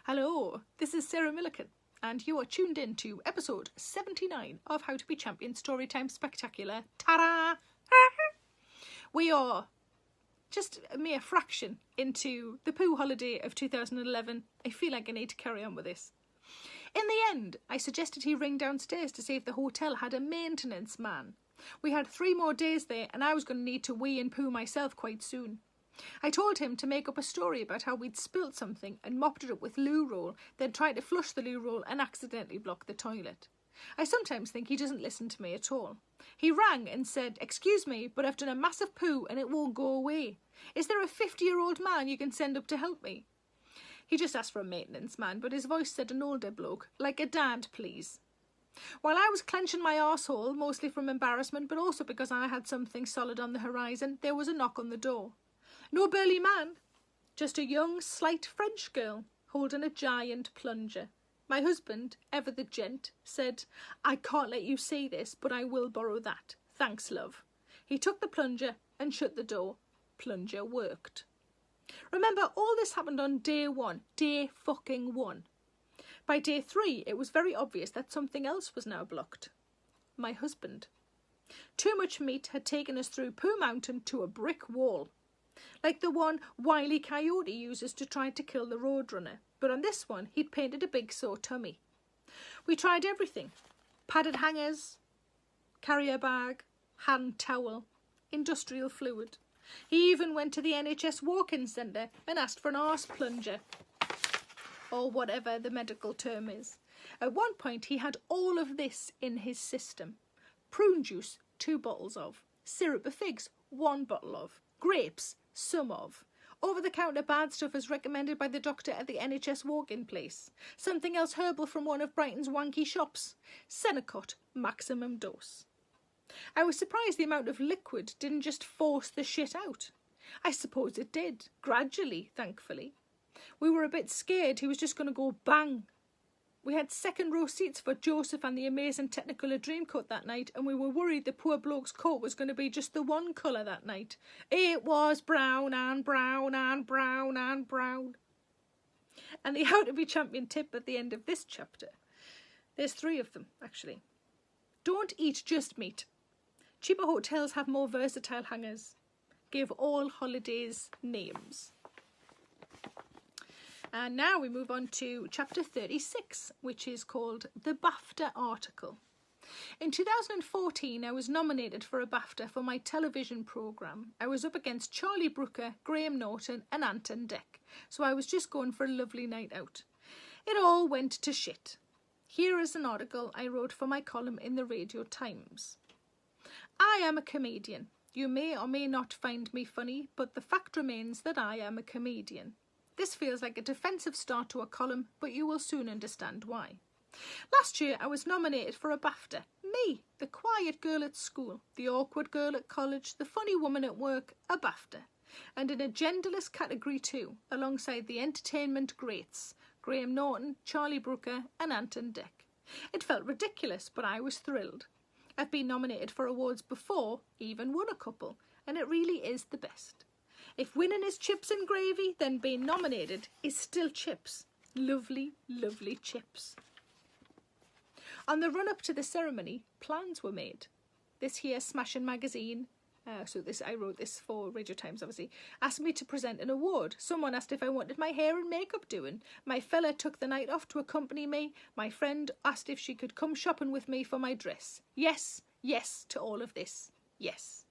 Hello, this is Sarah Millican, and you are tuned in to episode 79 of How to Be Champion Storytime Spectacular. Ta-da! We are just a mere fraction into the poo holiday of 2011. I feel like I need to carry on with this. In the end, I suggested he ring downstairs to see if the hotel had a maintenance man. We had 3 more days there, and I was going to need to wee and poo myself quite soon. I told him to make up a story about how we'd spilt something and mopped it up with loo roll, then tried to flush the loo roll and accidentally blocked the toilet. I sometimes think he doesn't listen to me at all. He rang and said, "Excuse me, but I've done a massive poo and it won't go away. Is there a 50-year-old man you can send up to help me?" He just asked for a maintenance man, but his voice said an older bloke, like a dad, please. While I was clenching my arsehole, mostly from embarrassment, but also because I had something solid on the horizon, there was a knock on the door. No burly man, just a young, slight French girl holding a giant plunger. My husband, ever the gent, said, "I can't let you see this, but I will borrow that. Thanks, love." He took the plunger and shut the door. Plunger worked. Remember, all this happened on day 1. Day fucking 1. By day 3, it was very obvious that something else was now blocked. My husband. Too much meat had taken us through Pooh Mountain to a brick wall, like the one Wile E. Coyote uses to try to kill the roadrunner, but on this one he'd painted a big sore tummy. We tried everything: padded hangers, carrier bag, hand towel, industrial fluid. He even went to the NHS walk-in centre and asked for an arse plunger, or whatever the medical term is. At one point he had all of this in his system: prune juice, 2 bottles of; syrup of figs, 1 bottle of; grapes, some of; over-the-counter bad stuff as recommended by the doctor at the NHS walk-in place; something else herbal from one of Brighton's wanky shops; Senecot, maximum dose. I was surprised the amount of liquid didn't just force the shit out. I suppose it did, gradually, thankfully. We were a bit scared he was just going to go bang. We had second-row seats for Joseph and the amazing Technicolor Dreamcoat that night, and we were worried the poor bloke's coat was going to be just the one colour that night. It was brown and brown and brown and brown. And the How to Be Champion tip at the end of this chapter. There's 3 of them, actually. Don't eat just meat. Cheaper hotels have more versatile hangers. Give all holidays names. And now we move on to chapter 36, which is called The BAFTA Article. In 2014, I was nominated for a BAFTA for my television programme. I was up against Charlie Brooker, Graham Norton and Anton Deck, so I was just going for a lovely night out. It all went to shit. Here is an article I wrote for my column in the Radio Times. I am a comedian. You may or may not find me funny, but the fact remains that I am a comedian. This feels like a defensive start to a column, but you will soon understand why. Last year I was nominated for a BAFTA. Me, the quiet girl at school, the awkward girl at college, the funny woman at work, a BAFTA. And in a genderless category too, alongside the entertainment greats, Graham Norton, Charlie Brooker and Anton Deck. It felt ridiculous, but I was thrilled. I've been nominated for awards before, even won a couple, and it really is the best. If winning is chips and gravy, then being nominated is still chips. Lovely, lovely chips. On the run-up to the ceremony, plans were made. This here Smashing magazine, I wrote this for Radio Times obviously, asked me to present an award. Someone asked if I wanted my hair and makeup doing. My fella took the night off to accompany me. My friend asked if she could come shopping with me for my dress. Yes, yes to all of this. Yes.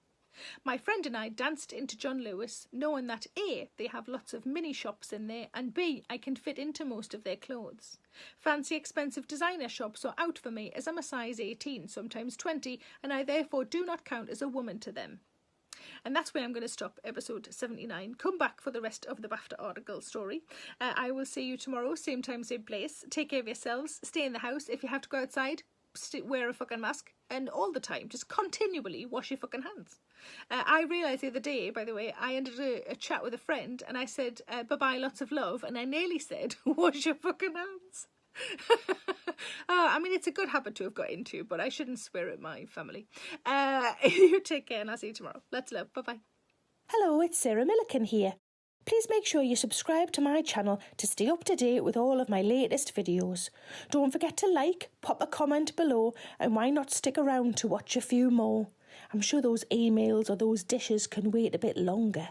My friend and I danced into John Lewis, knowing that A, they have lots of mini shops in there, and B, I can fit into most of their clothes. Fancy expensive designer shops are out for me as I'm a size 18, sometimes 20, and I therefore do not count as a woman to them. And that's where I'm going to stop episode 79. Come back for the rest of the BAFTA article story. I will see you tomorrow, same time, same place. Take care of yourselves, stay in the house. If you have to go outside, wear a fucking mask, and all the time, just continually wash your fucking hands. I realised the other day, by the way, I ended a chat with a friend and I said, bye-bye, lots of love, and I nearly said, wash your fucking hands. I mean, it's a good habit to have got into, but I shouldn't swear at my family. You take care and I'll see you tomorrow. Lots of love. Bye-bye. Hello, it's Sarah Millican here. Please make sure you subscribe to my channel to stay up to date with all of my latest videos. Don't forget to like, pop a comment below, and why not stick around to watch a few more? I'm sure those emails or those dishes can wait a bit longer.